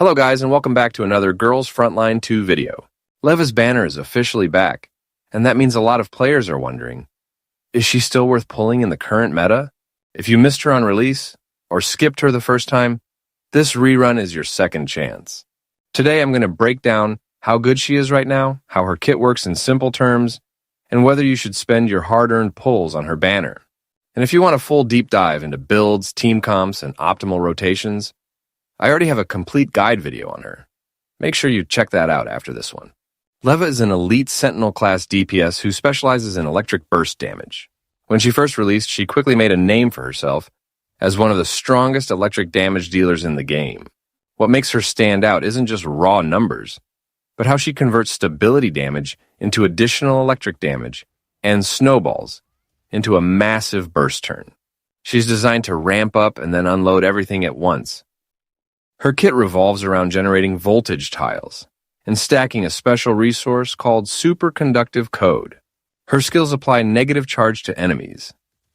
Hello guys, and welcome back to another Girls Frontline 2 video. Leva's banner is officially back, and that means a lot of players are wondering, is she still worth pulling in the current meta? If you missed her on release, or skipped her the first time, this rerun is your second chance. Today I'm going to break down how good she is right now, how her kit works in simple terms, and whether you should spend your hard-earned pulls on her banner. And if you want a full deep dive into builds, team comps, and optimal rotations, I already have a complete guide video on her. Make sure you check that out after this one. Leva is an elite Sentinel class DPS who specializes in electric burst damage. When she first released, she quickly made a name for herself as one of the strongest electric damage dealers in the game. What makes her stand out isn't just raw numbers, but how she converts stability damage into additional electric damage and snowballs into a massive burst turn. She's designed to ramp up and then unload everything at once. Her kit revolves around generating voltage tiles and stacking a special resource called superconductive code. Her skills apply negative charge to enemies,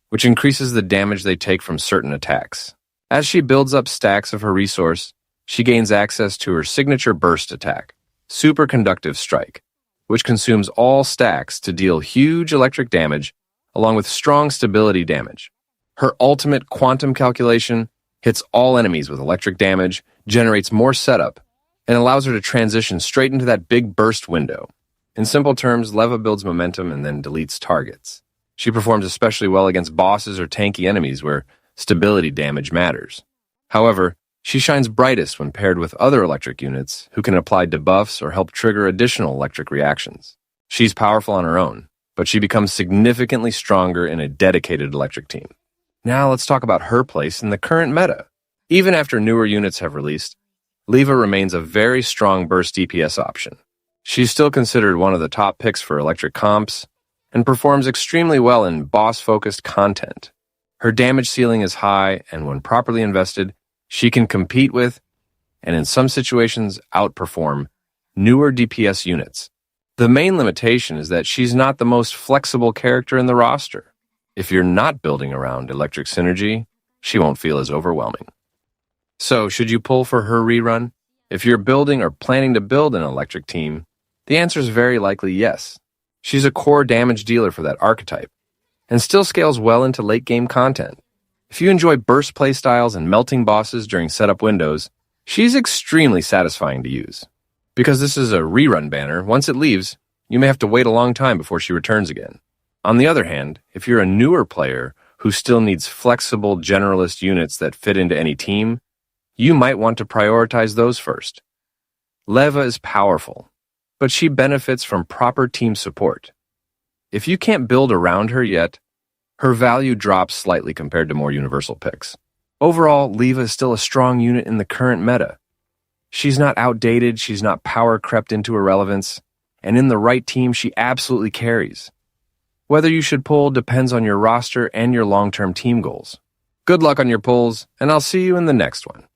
which increases the damage they take from certain attacks. As she builds up stacks of her resource, she gains access to her signature burst attack, Superconductive Strike, which consumes all stacks to deal huge electric damage along with strong stability damage. Her ultimate quantum calculation hits all enemies with electric damage, generates more setup, and allows her to transition straight into that big burst window. In simple terms, Leva builds momentum and then deletes targets. She performs especially well against bosses or tanky enemies where stability damage matters. However, she shines brightest when paired with other electric units who can apply debuffs or help trigger additional electric reactions. She's powerful on her own, but she becomes significantly stronger in a dedicated electric team. Now let's talk about her place in the current meta. Even after newer units have released, Leva remains a very strong burst DPS option. She's still considered one of the top picks for electric comps and performs extremely well in boss-focused content. Her damage ceiling is high, and when properly invested, she can compete with, and in some situations outperform, newer DPS units. The main limitation is that she's not the most flexible character in the roster. If you're not building around electric synergy, she won't feel as overwhelming. So, should you pull for her rerun? If you're building or planning to build an electric team, the answer is very likely yes. She's a core damage dealer for that archetype, and still scales well into late-game content. If you enjoy burst playstyles and melting bosses during setup windows, she's extremely satisfying to use. Because this is a rerun banner, once it leaves, you may have to wait a long time before she returns again. On the other hand, if you're a newer player who still needs flexible generalist units that fit into any team, you might want to prioritize those first. Leva is powerful, but she benefits from proper team support. If you can't build around her yet, her value drops slightly compared to more universal picks. Overall, Leva is still a strong unit in the current meta. She's not outdated, she's not power crept into irrelevance, and in the right team, she absolutely carries. Whether you should pull depends on your roster and your long-term team goals. Good luck on your pulls, and I'll see you in the next one.